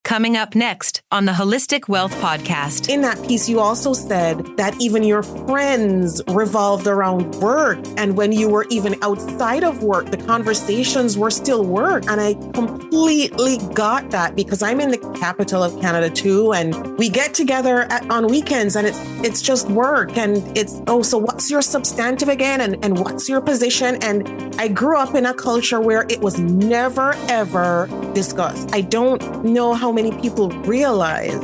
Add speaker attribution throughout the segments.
Speaker 1: Coming up next on the Holistic Wealth Podcast.
Speaker 2: In that piece, you also said that even your friends revolved around work. And when you were even outside of work, the conversations were still work. And I completely got that because I'm in the capital of Canada too. And we get together on weekends and it's just work. And it's, so what's your substantive again? And what's your position? And I grew up in a culture where it was never, ever discussed. I don't know how many people realize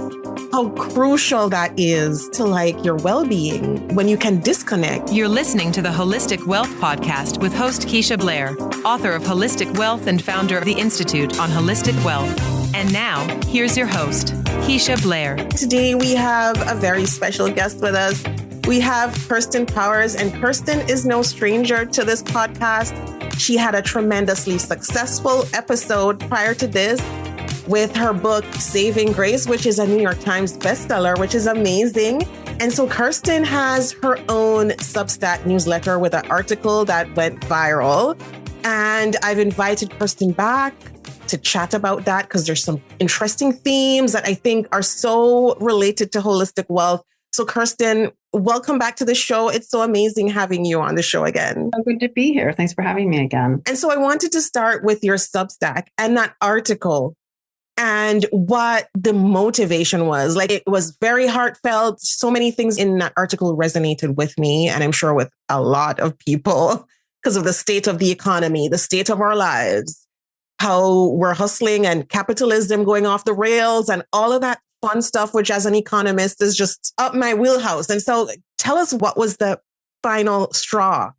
Speaker 2: how crucial that is to your well-being when you can disconnect.
Speaker 1: You're listening to the Holistic Wealth Podcast with host Keisha Blair, author of Holistic Wealth and founder of the Institute on Holistic Wealth. And now, here's your host, Keisha Blair.
Speaker 2: Today, we have a very special guest with us. We have Kirsten Powers, and Kirsten is no stranger to this podcast. She had a tremendously successful episode prior to this with her book, Saving Grace, which is a New York Times bestseller, which is amazing. And so Kirsten has her own Substack newsletter with an article that went viral. And I've invited Kirsten back to chat about that because there's some interesting themes that I think are so related to holistic wealth. So Kirsten, welcome back to the show. It's so amazing having you on the show again.
Speaker 3: Oh, good to be here. Thanks for having me again.
Speaker 2: And so I wanted to start with your Substack and that article and what the motivation was. It was very heartfelt. So many things in that article resonated with me, and I'm sure with a lot of people because of the state of the economy, the state of our lives, how we're hustling and capitalism going off the rails and all of that fun stuff, which as an economist is just up my wheelhouse. And so tell us, what was the final straw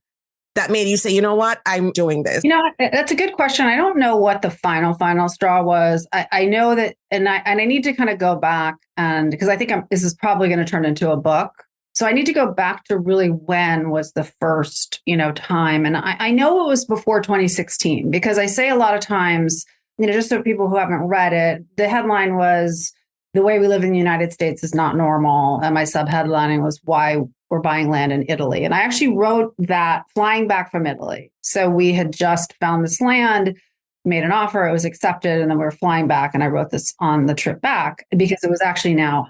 Speaker 2: that made you say, you know what, I'm doing this?
Speaker 3: That's a good question. I don't know what the final straw was. I know that, and I need to kind of go back, and because I think this is probably going to turn into a book. So I need to go back to really when was the first, time. And I know it was before 2016, because I say a lot of times, just so people who haven't read it, the headline was, "The way we live in the United States is not normal." And my subheadlining was, "Why we're buying land in Italy." And I actually wrote that flying back from Italy. So we had just found this land, made an offer, it was accepted, and then we were flying back. And I wrote this on the trip back because it was actually now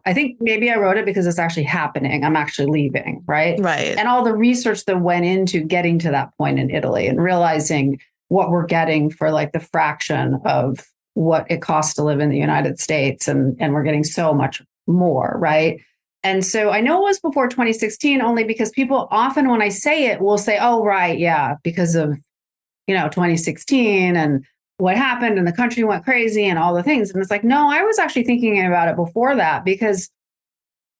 Speaker 3: I think maybe I wrote it because it's actually happening. I'm actually leaving, right?
Speaker 2: Right.
Speaker 3: And all the research that went into getting to that point in Italy and realizing what we're getting for the fraction of what it costs to live in the United States. And we're getting so much more, right? And so I know it was before 2016, only because people often, when I say it, will say, oh, right, yeah, because of, 2016 and what happened and the country went crazy and all the things. And it's no, I was actually thinking about it before that, because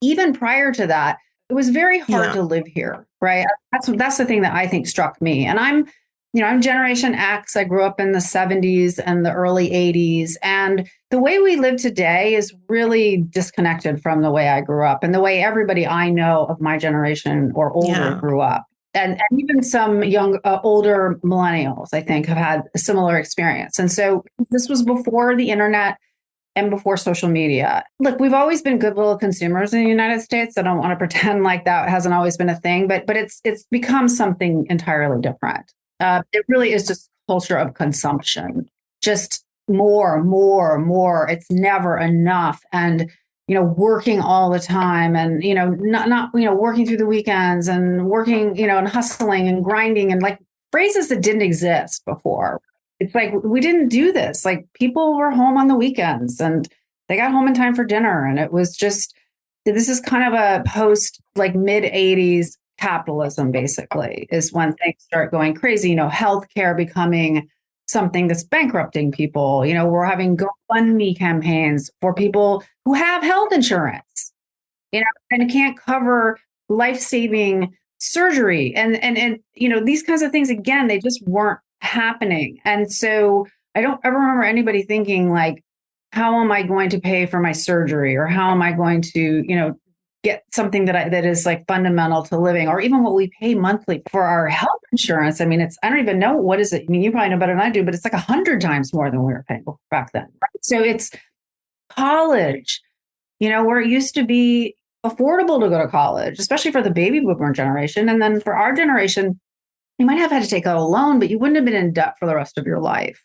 Speaker 3: even prior to that, it was very hard to live here, right? That's the thing that I think struck me. And I'm Generation X. I grew up in the 70s and the early 80s. And the way we live today is really disconnected from the way I grew up and the way everybody I know of my generation or older grew up. And even some older millennials, I think, have had a similar experience. And so this was before the internet and before social media. Look, we've always been good little consumers in the United States. I don't want to pretend like that hasn't always been a thing, but it's become something entirely different. It really is just culture of consumption, just more. It's never enough. And, working all the time and, not working through the weekends and working, and hustling and grinding and phrases that didn't exist before. It's we didn't do this. People were home on the weekends and they got home in time for dinner. And it was just, this is kind of a post mid 80s capitalism, basically, is when things start going crazy, healthcare becoming something that's bankrupting people. We're having GoFundMe campaigns for people who have health insurance, and can't cover life-saving surgery. And these kinds of things, again, they just weren't happening. And so I don't ever remember anybody thinking how am I going to pay for my surgery? Or how am I going to, get something that is fundamental to living, or even what we pay monthly for our health insurance. I mean, I don't even know, what is it? I mean, you probably know better than I do, but it's 100 times more than we were paying back then. Right? So it's college, where it used to be affordable to go to college, especially for the baby boomer generation. And then for our generation, you might have had to take out a loan, but you wouldn't have been in debt for the rest of your life.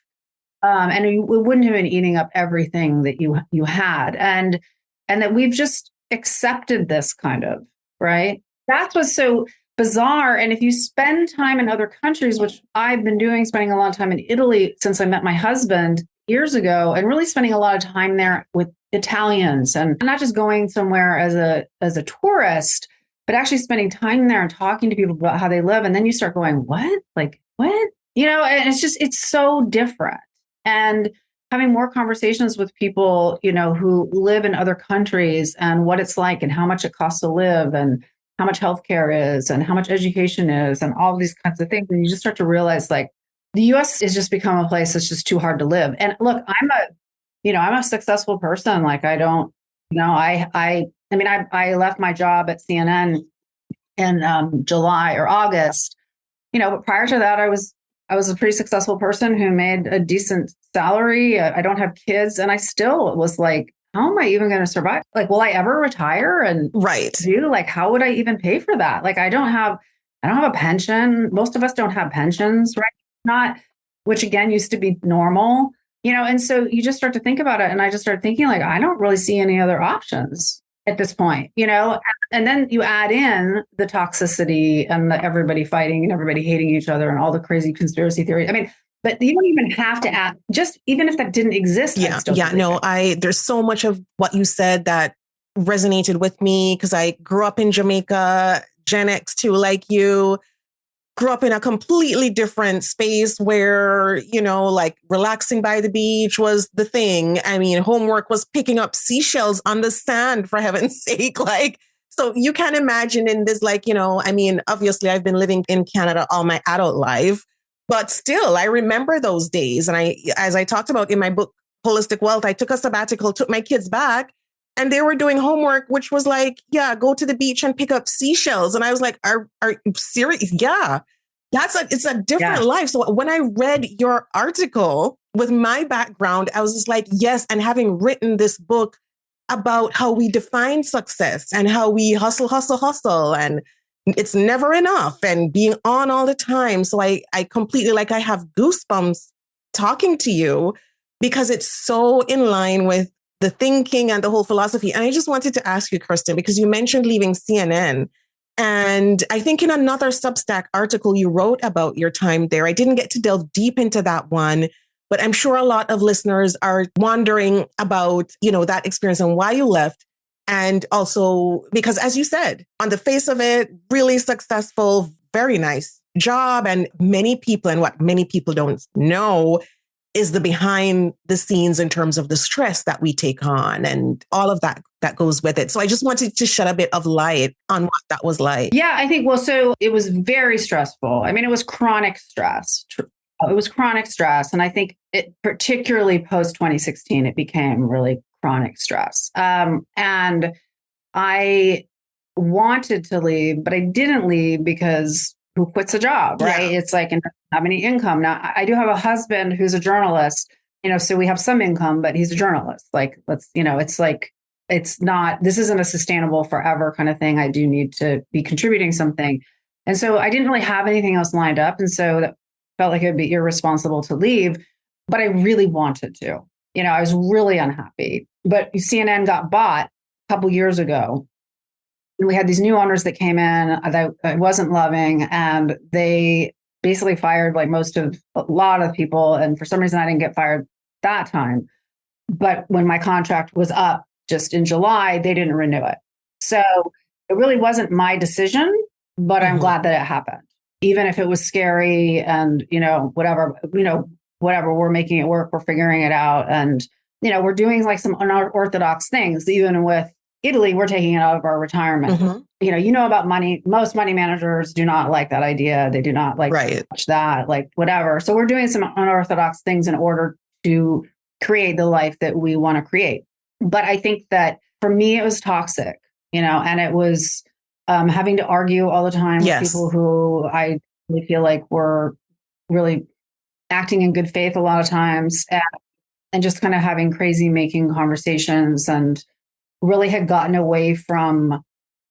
Speaker 3: And you wouldn't have been eating up everything that you had. And that we've just accepted this kind of, right? That's what's so bizarre. And if you spend time in other countries, which I've been doing, spending a lot of time in Italy since I met my husband years ago, and really spending a lot of time there with Italians, and not just going somewhere as a tourist, but actually spending time there and talking to people about how they live. And then you start going, what? Like, what? And it's so different. And having more conversations with people, who live in other countries and what it's like and how much it costs to live and how much healthcare is and how much education is and all these kinds of things. And you just start to realize like the US has just become a place that's just too hard to live. And look, I'm a successful person. Like I don't, I left my job at CNN in July or August, but prior to that, I was a pretty successful person who made a decent salary. I don't have kids. And I still was like, how am I even going to survive? Like, will I ever retire? And how would I even pay for that? Like, I don't have a pension. Most of us don't have pensions, right? Not, which again, used to be normal, and so you just start to think about it. And I just started thinking like, I don't really see any other options at this point, and then you add in the toxicity and the everybody fighting and everybody hating each other and all the crazy conspiracy theories. I mean, but you don't even have to add, just even if that didn't exist.
Speaker 2: There's so much of what you said that resonated with me because I grew up in Jamaica, Gen X too, like you. Grew up in a completely different space where, like relaxing by the beach was the thing. I mean, homework was picking up seashells on the sand, for heaven's sake. Like, so you can imagine in this, obviously I've been living in Canada all my adult life, but still I remember those days. And as I talked about in my book, Holistic Wealth, I took a sabbatical, took my kids back, and they were doing homework, which was like, go to the beach and pick up seashells. And I was like, are you serious? Yeah, it's a different life. So when I read your article with my background, I was just like, yes. And having written this book about how we define success and how we hustle, and it's never enough and being on all the time. So I completely, I have goosebumps talking to you because it's so in line with the thinking and the whole philosophy. And I just wanted to ask you, Kirsten, because you mentioned leaving CNN. And I think in another Substack article you wrote about your time there. I didn't get to delve deep into that one, but I'm sure a lot of listeners are wondering about, that experience and why you left. And also because, as you said, on the face of it, really successful, very nice job. And many people, and what many people don't know is the behind the scenes in terms of the stress that we take on and all of that goes with it. So I just wanted to shed a bit of light on what that was like.
Speaker 3: Yeah, I think, so it was very stressful. I mean, it was chronic stress. It was chronic stress. And I think it, particularly post 2016, it became really chronic stress. And I wanted to leave, but I didn't leave because who quits a job, right? Yeah. It's like, and have any income. Now, I do have a husband who's a journalist, so we have some income, but he's a journalist. Like, it's like, it's not, this isn't a sustainable forever kind of thing. I do need to be contributing something. And so I didn't really have anything else lined up. And so that felt like it would be irresponsible to leave, but I really wanted to. I was really unhappy. But CNN got bought a couple years ago. And we had these new owners that came in that I wasn't loving, and they basically fired a lot of people. And for some reason, I didn't get fired that time. But when my contract was up just in July, they didn't renew it. So it really wasn't my decision, but I'm glad that it happened. Even if it was scary and, whatever, we're making it work, we're figuring it out. And, we're doing some unorthodox things. Even with Italy, we're taking it out of our retirement. About money. Most money managers do not like that idea. They do not like that, whatever. So we're doing some unorthodox things in order to create the life that we want to create. But I think that for me, it was toxic, and it was having to argue all the time with people who I really feel like were really acting in good faith a lot of times, and just kind of having crazy making conversations, and really had gotten away from,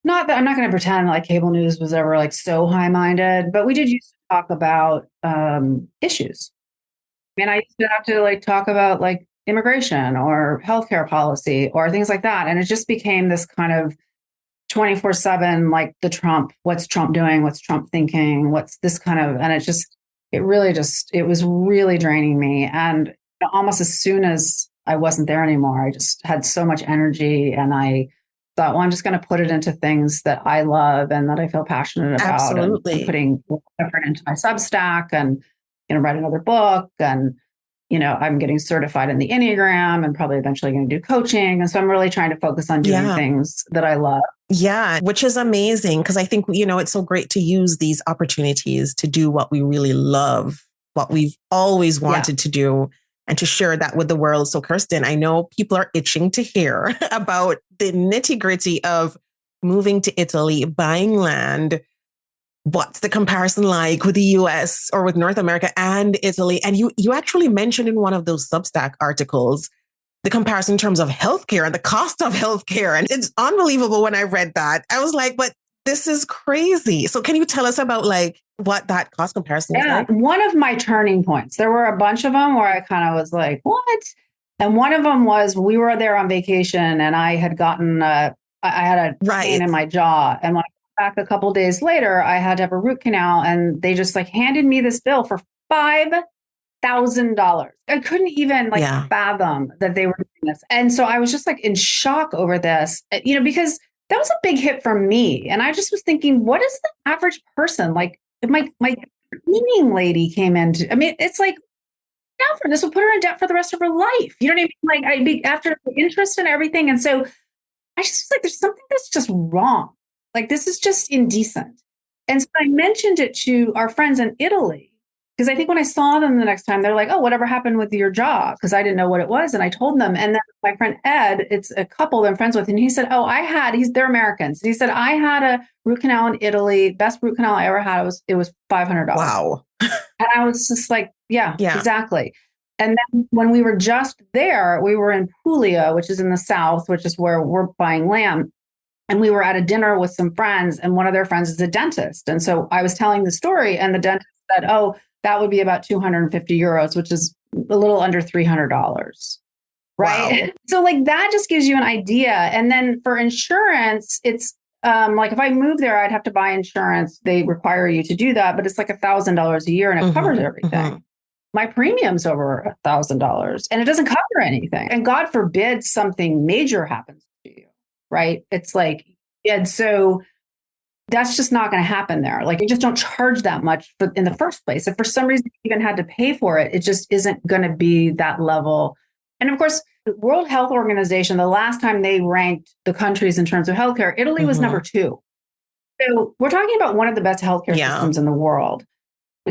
Speaker 3: not that I'm not going to pretend like cable news was ever so high-minded, but we did used to talk about issues. mean, I used to have to like talk about like immigration or healthcare policy or things like that. And it just became this kind of 24/7, like what's Trump doing? What's Trump thinking? What's this kind of, and it was really draining me. And almost as soon as I wasn't there anymore, I just had so much energy and I thought, well, I'm just going to put it into things that I love and that I feel passionate about.
Speaker 2: Absolutely.
Speaker 3: And putting effort into my Substack and, write another book. And, I'm getting certified in the Enneagram and probably eventually going to do coaching. And so I'm really trying to focus on doing things that I love.
Speaker 2: Yeah, which is amazing because I think, it's so great to use these opportunities to do what we really love, what we've always wanted to do, and to share that with the world. So, Kirsten, I know people are itching to hear about the nitty gritty of moving to Italy, buying land. What's the comparison like with the US or with North America and Italy? And you actually mentioned in one of those Substack articles the comparison in terms of healthcare and the cost of healthcare. And it's unbelievable when I read that. I was like, but this is crazy. So can you tell us about like what that cost comparison is like?
Speaker 3: One of my turning points, there were a bunch of them where I kind of was like, what? And one of them was we were there on vacation and I had gotten, I had a pain in my jaw. And when I got back a couple of days later, I had to have a root canal and they just like handed me this bill for $5,000. I couldn't even fathom that they were doing this. And so I was just like in shock over this, because that was a big hit for me. And I just was thinking, what is the average person? Like if my cleaning lady came in it's like, now for this will put her in debt for the rest of her life. You know what I mean? Like I'd be after the interest and everything. And so I just was like, there's something that's just wrong. Like this is just indecent. And so I mentioned it to our friends in Italy. Because I think when I saw them the next time, they're like, oh, whatever happened with your job? Because I didn't know what it was. And I told them. And then my friend Ed, it's a couple that I'm friends with. And he said, oh, they're Americans. And he said, I had a root canal in Italy. Best root canal I ever had. It was $500.
Speaker 2: Wow.
Speaker 3: And I was just like, yeah, exactly. And then when we were just there, we were in Puglia, which is in the south, which is where we're buying land. And we were at a dinner with some friends. And one of their friends is a dentist. And so I was telling the story and the dentist said, oh, that would be about 250 euros, which is a little under $300. Right. Wow. So like that just gives you an idea. And then for insurance, it's like if I move there, I'd have to buy insurance. They require you to do that, but it's like $1,000 a year and it covers everything. Mm-hmm. My premium's over $1,000 and it doesn't cover anything. And God forbid something major happens to you. Right. It's like, and so that's just not going to happen there. Like you just don't charge that much in the first place. If for some reason you even had to pay for it, it just isn't going to be that level. And of course, the World Health Organization, the last time they ranked the countries in terms of healthcare, Italy was number 2. So we're talking about one of the best healthcare systems in the world.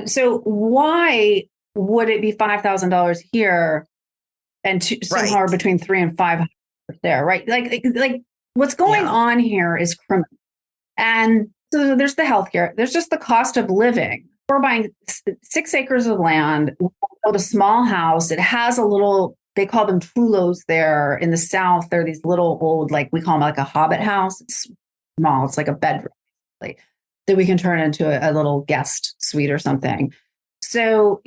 Speaker 3: So why would it be $5,000 here and somewhere between $300 and $500 there? Right? Like what's going on here is criminal. And so there's the healthcare. There's just the cost of living. We're buying 6 acres of land, build a small house. It has a little, they call them trullos there in the south. They're these little old, like we call them like a hobbit house. It's small. It's like a bedroom that we can turn into a little guest suite or something. So,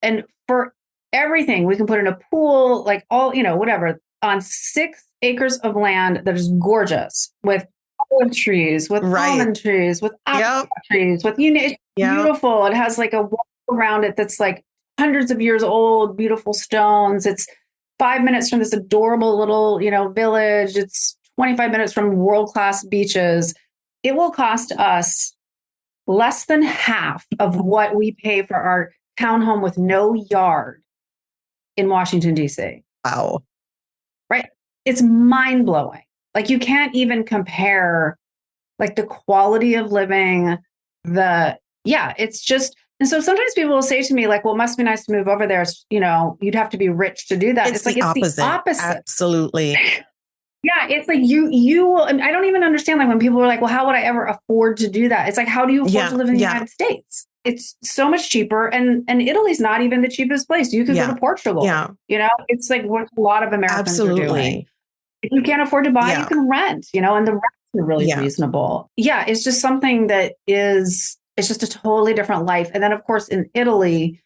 Speaker 3: and for everything, we can put in a pool, like all, whatever, on 6 acres of land that is gorgeous with olive trees, with almond trees, with apple trees, with it's beautiful. It has like a wall around it that's like hundreds of years old, beautiful stones. It's 5 minutes from this adorable little, village. It's 25 minutes from world-class beaches. It will cost us less than half of what we pay for our townhome with no yard in Washington, D.C.
Speaker 2: Wow.
Speaker 3: Right? It's mind-blowing. Like you can't even compare like the quality of living, it's just, and so sometimes people will say to me like, well, it must be nice to move over there. You'd have to be rich to do that. It's like, it's the opposite.
Speaker 2: Absolutely.
Speaker 3: Yeah. It's like you will, and I don't even understand like when people are like, well, how would I ever afford to do that? It's like, how do you afford to live in the United States? It's so much cheaper. And Italy's not even the cheapest place. You could go to Portugal. Yeah. It's like what a lot of Americans are doing. If you can't afford to buy, you can rent, and the rents are really reasonable. Yeah, it's just something that it's just a totally different life. And then, of course, in Italy,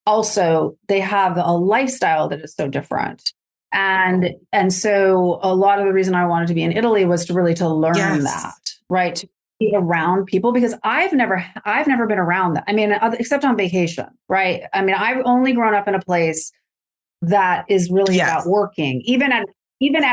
Speaker 3: also they have a lifestyle that is so different. And so a lot of the reason I wanted to be in Italy was to learn that, right? To be around people, because I've never been around that. I mean, except on vacation, right? I mean, I've only grown up in a place that is really about working, even at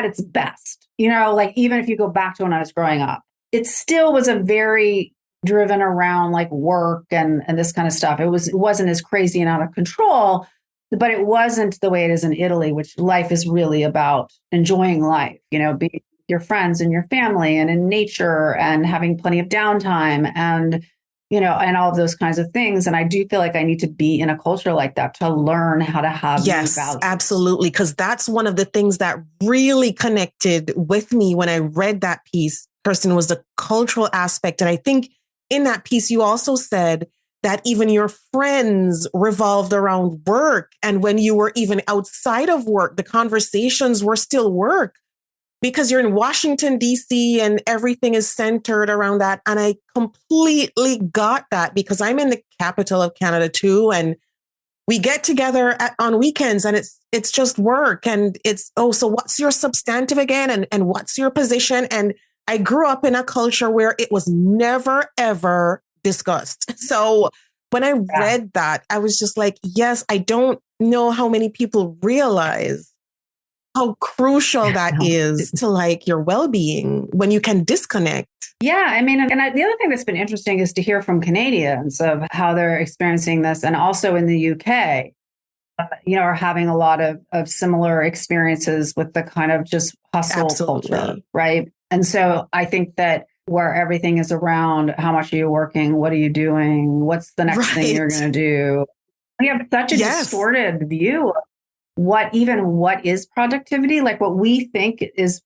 Speaker 3: its best, like even if you go back to when I was growing up, it still was a very driven around like work and this kind of stuff. It wasn't as crazy and out of control, but it wasn't the way it is in Italy, which life is really about enjoying life, being with your friends and your family and in nature and having plenty of downtime and, and all of those kinds of things. And I do feel like I need to be in a culture like that to learn how to have new values.
Speaker 2: Absolutely. Because that's one of the things that really connected with me when I read that piece, Kirsten, was the cultural aspect. And I think in that piece, you also said that even your friends revolved around work. And when you were even outside of work, the conversations were still work because you're in Washington, D.C. and everything is centered around that. And I completely got that because I'm in the capital of Canada too. And we get together on weekends and it's just work. And it's, so what's your substantive again? And what's your position? And I grew up in a culture where it was never, ever discussed. So when I read that, I was just like, yes, I don't know how many people realize how crucial that is to like your well-being when you can disconnect.
Speaker 3: Yeah. I mean, the other thing that's been interesting is to hear from Canadians of how they're experiencing this. And also in the UK, are having a lot of similar experiences with the kind of just hustle culture, right? And so I think that where everything is around how much are you working? What are you doing? What's the next thing you're going to do? We have such a distorted view of what is productivity, like what we think is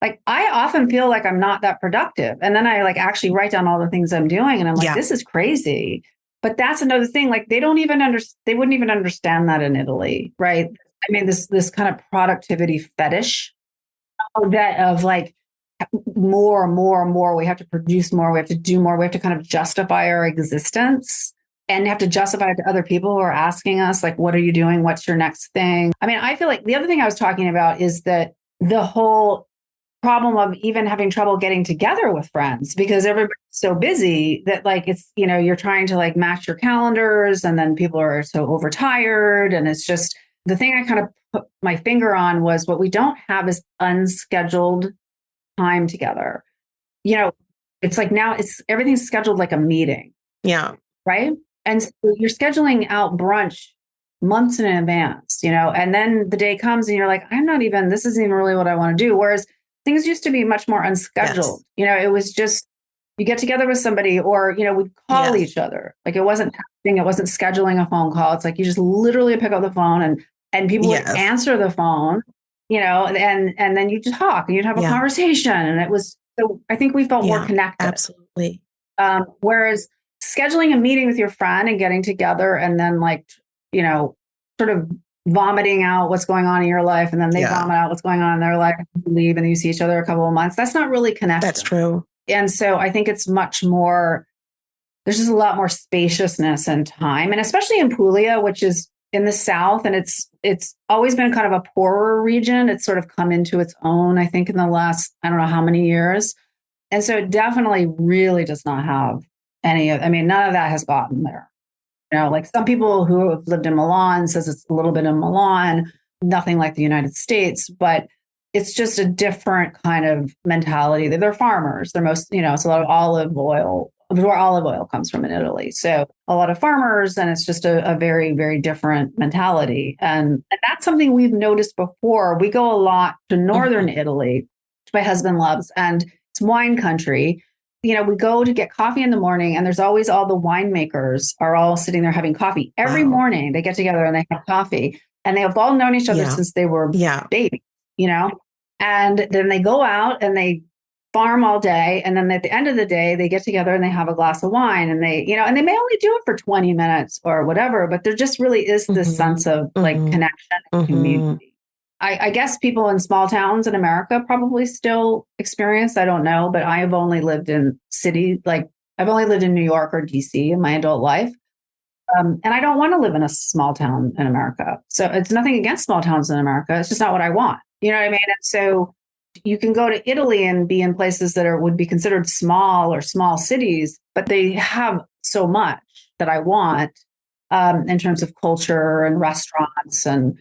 Speaker 3: like, I often feel like I'm not that productive. And then I like actually write down all the things I'm doing. And I'm like, this is crazy. But that's another thing. Like they wouldn't even understand that in Italy, right? I mean, this kind of productivity fetish of like more. We have to produce more. We have to do more. We have to kind of justify our existence and have to justify it to other people who are asking us, like, what are you doing? What's your next thing? I mean, I feel like the other thing I was talking about is that the whole problem of even having trouble getting together with friends because everybody's so busy that like it's, you're trying to like match your calendars and then people are so overtired. And it's just the thing I kind of put my finger on was what we don't have is unscheduled time together. It's like now everything's scheduled like a meeting.
Speaker 2: Yeah.
Speaker 3: Right. And so you're scheduling out brunch months in advance, and then the day comes and you're like, this isn't even really what I want to do. Whereas things used to be much more unscheduled. It was just, you get together with somebody or, we'd call each other. Like it wasn't texting, it wasn't scheduling a phone call. It's like, you just literally pick up the phone and people would answer the phone, and then you just talk and you'd have a conversation. And it was, so I think we felt more connected.
Speaker 2: Absolutely.
Speaker 3: Whereas scheduling a meeting with your friend and getting together and then like, sort of vomiting out what's going on in your life and then they vomit out what's going on in their life and you leave and you see each other a couple of months. That's not really connected.
Speaker 2: That's true.
Speaker 3: And so I think it's much more, there's just a lot more spaciousness and time. And especially in Puglia, which is in the South, and it's always been kind of a poorer region. It's sort of come into its own, I think, in the last, I don't know how many years. And so it definitely really does not have none of that has gotten there. Like some people who have lived in Milan says it's a little bit in Milan, nothing like the United States, but it's just a different kind of mentality. They're farmers. They're it's a lot of olive oil, where olive oil comes from in Italy. So a lot of farmers, and it's just a very, very different mentality. And that's something we've noticed before. We go a lot to northern Italy, which my husband loves, and it's wine country. We go to get coffee in the morning and there's always all the winemakers are all sitting there having coffee every morning. They get together and they have coffee and they have all known each other since they were babies, and then they go out and they farm all day. And then at the end of the day, they get together and they have a glass of wine and they, and they may only do it for 20 minutes or whatever, but there just really is this sense of like connection and community. I guess people in small towns in America probably still experience, I don't know, but I've only lived in cities, like I've only lived in New York or DC in my adult life. And I don't want to live in a small town in America. So it's nothing against small towns in America. It's just not what I want. You know what I mean? And so you can go to Italy and be in places that would be considered small or small cities, but they have so much that I want in terms of culture and restaurants and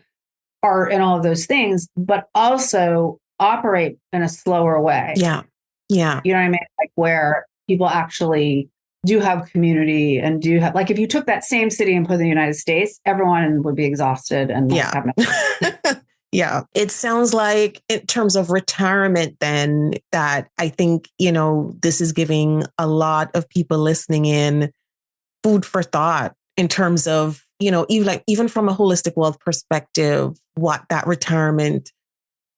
Speaker 3: art and all of those things, but also operate in a slower way.
Speaker 2: Yeah. Yeah.
Speaker 3: You know what I mean? Like where people actually do have community and do have, like, if you took that same city and put it in the United States, everyone would be exhausted and have no.
Speaker 2: Yeah. It sounds like in terms of retirement, then that I think, this is giving a lot of people listening in food for thought in terms of, even from a holistic wealth perspective, what that retirement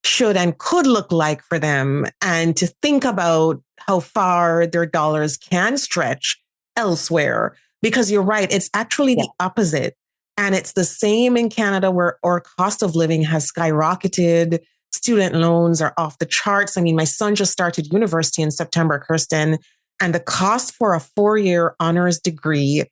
Speaker 2: should and could look like for them, and to think about how far their dollars can stretch elsewhere. Because you're right, it's actually the opposite. And it's the same in Canada, where our cost of living has skyrocketed. Student loans are off the charts. I mean, my son just started university in September, Kirsten, and the cost for a 4-year honors degree,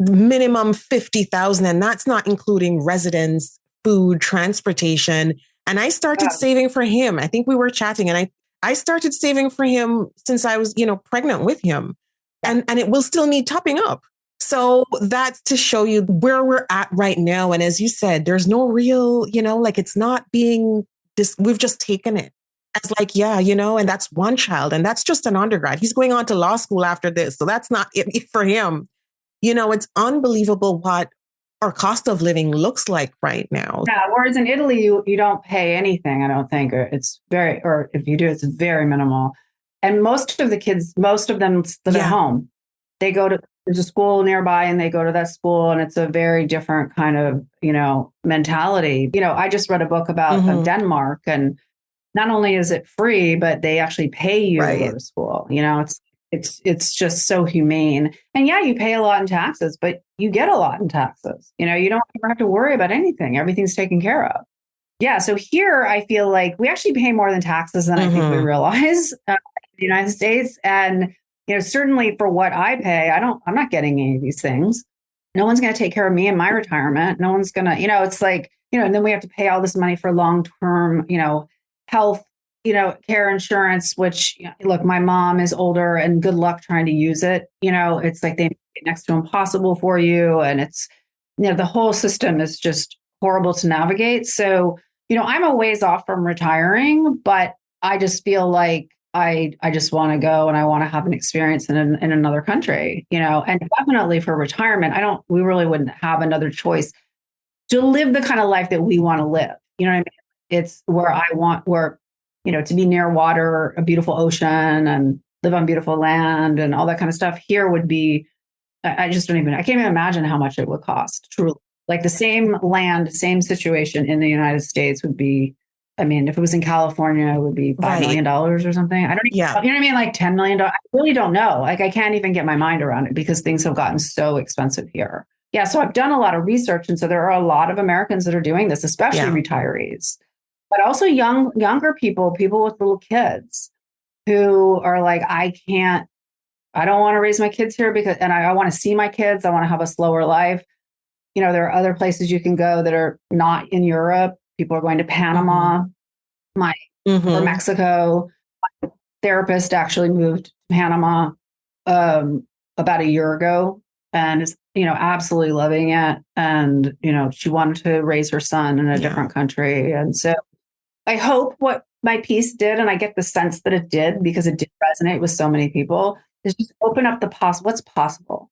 Speaker 2: minimum $50,000. And that's not including residence, food, transportation. And I started saving for him. I think we were chatting, and I started saving for him since I was, pregnant with him. And it will still need topping up. So that's to show you where we're at right now. And as you said, there's no real, it's not being this, we've just taken it as like, and that's one child, and that's just an undergrad. He's going on to law school after this. So that's not it for him. It's unbelievable what our cost of living looks like right now.
Speaker 3: Yeah. Whereas in Italy, you don't pay anything, I don't think. Or if you do, it's very minimal. And most of them live at home. They go to, there's a school nearby and they go to that school, and it's a very different kind of, mentality. I just read a book about Denmark, and not only is it free, but they actually pay you to go to school. It's just so humane. And you pay a lot in taxes, but you get a lot in taxes. You don't ever have to worry about anything. Everything's taken care of. Yeah. So here I feel like we actually pay more than taxes than I think we realize in the United States. And certainly for what I pay, I'm not getting any of these things. No one's going to take care of me in my retirement. No one's going to, it's like, and then we have to pay all this money for long-term, health, care insurance, which, look, my mom is older, and good luck trying to use it. It's like they make it next to impossible for you. And it's, the whole system is just horrible to navigate. So, I'm a ways off from retiring, but I just feel like I just want to go and I want to have an experience in another country, and definitely for retirement, we really wouldn't have another choice to live the kind of life that we want to live. You know what I mean? It's where I want, to be near water, a beautiful ocean, and live on beautiful land and all that kind of stuff. Here would be, I can't even imagine how much it would cost, truly. Like the same land, same situation in the United States would be, if it was in California, it would be $5 million or something. I don't even, you know what I mean? Like $10 million. I really don't know. Like I can't even get my mind around it because things have gotten so expensive here. Yeah. So I've done a lot of research. And so there are a lot of Americans that are doing this, especially retirees, but also younger people with little kids who are like, I don't want to raise my kids here and I want to see my kids. I want to have a slower life. There are other places you can go that are not in Europe. People are going to Panama, or Mexico. My therapist actually moved to Panama about a year ago and is, absolutely loving it. And, she wanted to raise her son in a different country. And so I hope what my piece did, and I get the sense that it did because it did resonate with so many people, is just open up what's possible,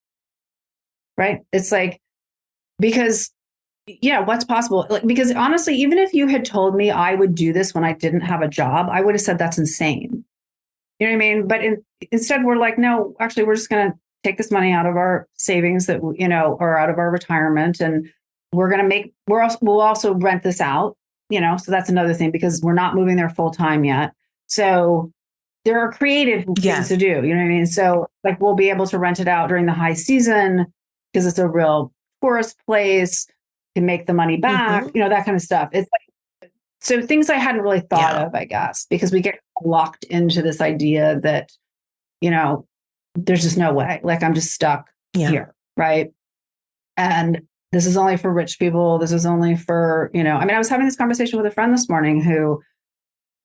Speaker 3: right? It's like, because what's possible? Like, because honestly, even if you had told me I would do this when I didn't have a job, I would have said that's insane. You know what I mean? But instead we're like, no, actually, we're just going to take this money out of our savings that, or out of our retirement. And we're going to we'll also rent this out, so that's another thing because we're not moving there full time yet. So there are creative things to do. You know what I mean? So like, we'll be able to rent it out during the high season because it's a real tourist place, can make the money back, that kind of stuff. It's like, so things I hadn't really thought of, I guess, because we get locked into this idea that, there's just no way, like I'm just stuck here. Right. And this is only for rich people. This is only for, I was having this conversation with a friend this morning who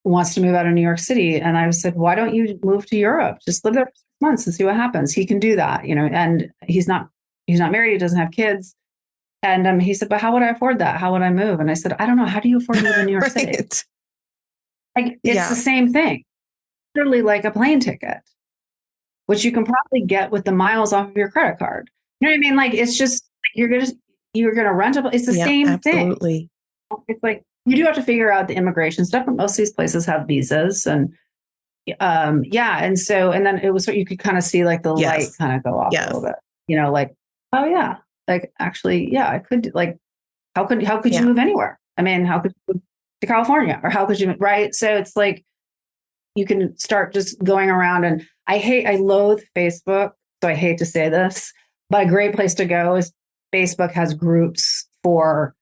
Speaker 3: wants to move out of New York City. And I said, why don't you move to Europe? Just live there for 6 months and see what happens. He can do that, and he's not married. He doesn't have kids. And he said, but how would I afford that? How would I move? And I said, I don't know. How do you afford to live in New York City? Like, it's the same thing. Literally like a plane ticket, which you can probably get with the miles off of your credit card. You know what I mean? Like, it's just, you're going to rent a, it's the same thing. It's like, you do have to figure out the immigration stuff, but most of these places have visas and and so, and then it was, you could kind of see like the light kind of go off a little bit, like, oh yeah, like actually, I could, like, how could you move anywhere? I mean, how could you move to California, or how could you, right? So it's like, you can start just going around, and I loathe Facebook. So I hate to say this, but a great place to go is Facebook has groups for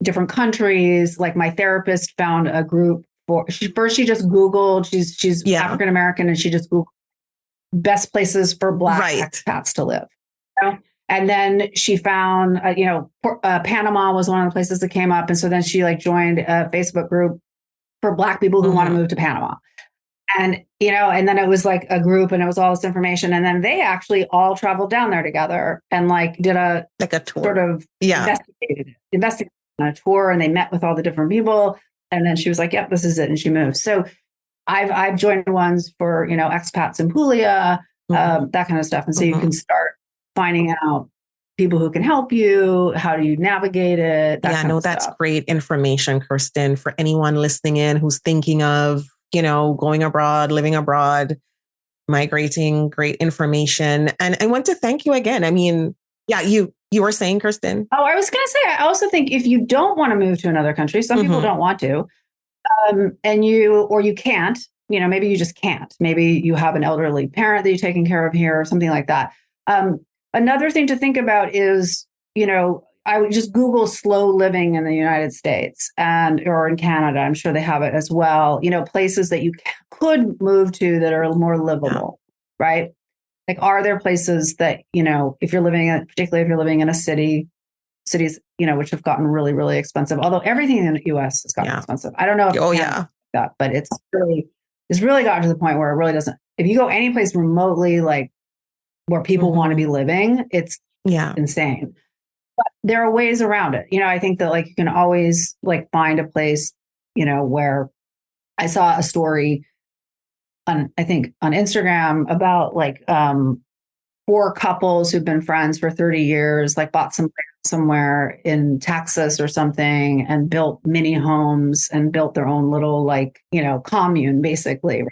Speaker 3: different countries. Like, my therapist found a group she just Googled, she's African-American, and she just Googled best places for Black expats to live. And then she found, Panama was one of the places that came up. And so then she joined a Facebook group for Black people who want to move to Panama. And, and then it was like a group, and it was all this information. And then they actually all traveled down there together and did a tour, sort of investigated on a tour, and they met with all the different people. And then she was like, yep, this is it. And she moved. So I've joined ones for, expats in Puglia, that kind of stuff. And so you can start finding out people who can help you. How do you navigate it?
Speaker 2: That's great information, Kirsten, for anyone listening in who's thinking of, going abroad, living abroad, migrating. Great information. And I want to thank you again. I mean, you were saying, Kirsten? Oh,
Speaker 3: I was going to say, I also think if you don't want to move to another country, some people don't want to, and you can't, maybe you just can't. Maybe you have an elderly parent that you're taking care of here or something like that. Another thing to think about is, I would just Google slow living in the United States or in Canada. I'm sure they have it as well. Places that you could move to that are more livable, right? Like, are there places that, if you're living in, particularly if you're living in cities, which have gotten really, really expensive, although everything in the US has gotten expensive. I don't know if that, but it's really gotten to the point where it really doesn't, if you go any place remotely, like where people want to be living, it's insane. But there are ways around it. I think that you can always find a place, where I saw a story on Instagram about 4 couples who've been friends for 30 years, bought some land somewhere in Texas or something and built mini homes and built their own little commune, basically.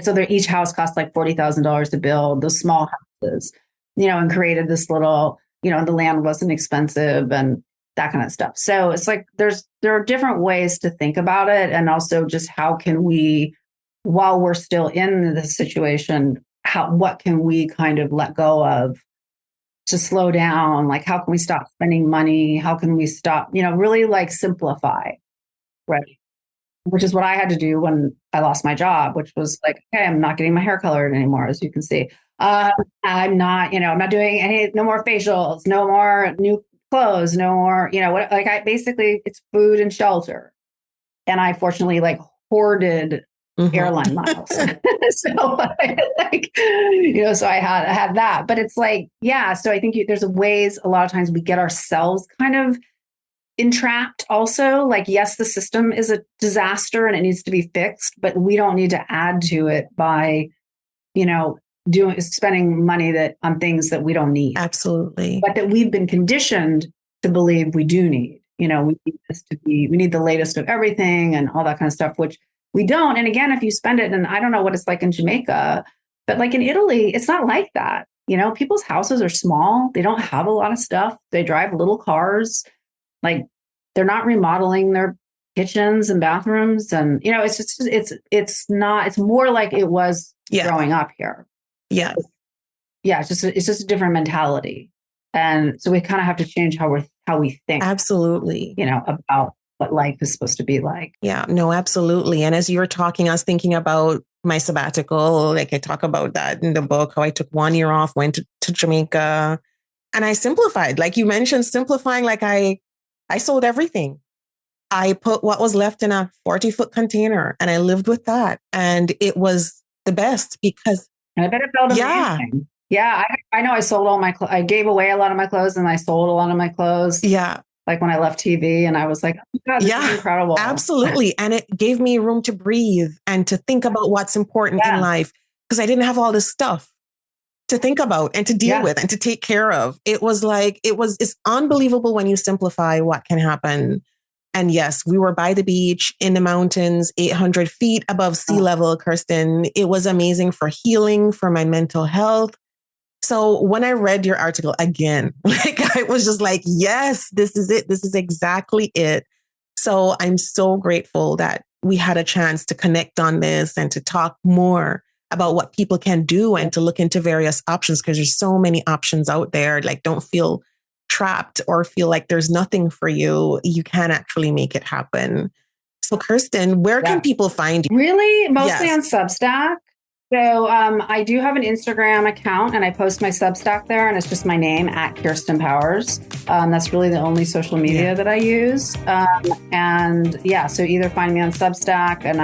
Speaker 3: So each house cost $40,000 to build, those small houses, and created this little, the land wasn't expensive and that kind of stuff. So it's there are different ways to think about it. And also just how can we, while we're still in this situation, what can we kind of let go of to slow down? How can we stop spending money? How can we stop, really simplify, right? Which is what I had to do when I lost my job, which was okay, I'm not getting my hair colored anymore, as you can see. I'm not doing no more facials, no more new clothes, no more, I basically, it's food and shelter. And I fortunately hoarded airline miles. So so I had that, but it's so I think there's ways, a lot of times we get ourselves kind of entrapped also. Yes, the system is a disaster and it needs to be fixed, but we don't need to add to it by, spending money on things that we don't need.
Speaker 2: Absolutely.
Speaker 3: But that we've been conditioned to believe we do need, we need the latest of everything and all that kind of stuff, which we don't. And again, if you spend it, and I don't know what it's like in Jamaica, but in Italy, it's not like that. People's houses are small. They don't have a lot of stuff. They drive little cars. They're not remodeling their kitchens and bathrooms. And, it's more like it was growing up here.
Speaker 2: Yeah.
Speaker 3: Yeah. It's just a different mentality. And so we kind of have to change how we think.
Speaker 2: Absolutely.
Speaker 3: About what life is supposed to be like.
Speaker 2: Yeah, no, absolutely. And as you were talking, I was thinking about my sabbatical. I talk about that in the book, how I took 1 year off, went to Jamaica. And I simplified, like you mentioned, simplifying, like I sold everything. I put what was left in a 40-foot container and I lived with that. And it was the best because.
Speaker 3: And I bet it felt amazing. Yeah. I know I sold all my I gave away a lot of my clothes and I sold a lot of my clothes.
Speaker 2: Yeah.
Speaker 3: Like when I left TV and I was like, oh my God, this is incredible.
Speaker 2: Absolutely. And it gave me room to breathe and to think about what's important in life because I didn't have all this stuff to think about and to deal with and to take care of. It was like, it's unbelievable when you simplify what can happen. And yes, we were by the beach in the mountains, 800 feet above sea level, Kirsten. It was amazing for healing, for my mental health. So when I read your article again, like I was just like, yes, this is it. This is exactly it. So I'm so grateful that we had a chance to connect on this and to talk more about what people can do and to look into various options because there's so many options out there. Like don't feel trapped or feel like there's nothing for you. You can actually make it happen. So Kirsten, where can people find you?
Speaker 3: Really? Mostly on Substack. So I do have an Instagram account and I post my Substack there and it's just my name at Kirsten Powers. That's really the only social media that I use. So either find me on Substack and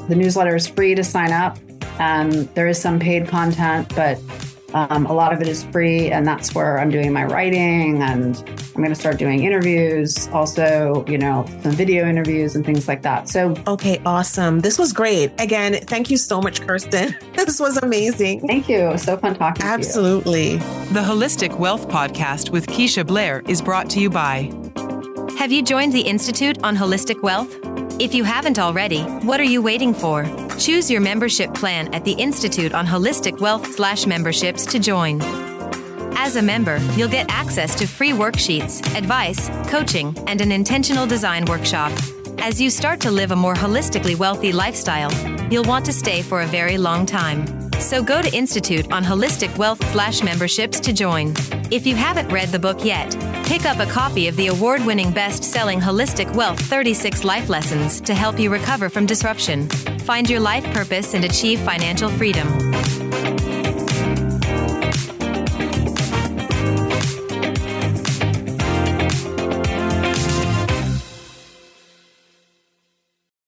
Speaker 3: the newsletter is free to sign up. There is some paid content, but a lot of it is free and that's where I'm doing my writing and I'm going to start doing interviews, also, some video interviews and things like that. So,
Speaker 2: okay, awesome. This was great. Again, thank you so much, Kirsten. This was amazing.
Speaker 3: Thank you. It was so fun talking to you.
Speaker 2: Absolutely.
Speaker 1: The Holistic Wealth Podcast with Keisha Blair is brought to you by. Have you joined the Institute on Holistic Wealth? If you haven't already, what are you waiting for? Choose your membership plan at the Institute on Holistic Wealth/memberships to join. As a member, you'll get access to free worksheets, advice, coaching, and an intentional design workshop. As you start to live a more holistically wealthy lifestyle, you'll want to stay for a very long time. So go to Institute on Holistic Wealth/memberships to join. If you haven't read the book yet, pick up a copy of the award-winning best-selling Holistic Wealth 36 Life Lessons to help you recover from disruption, find your life purpose, and achieve financial freedom.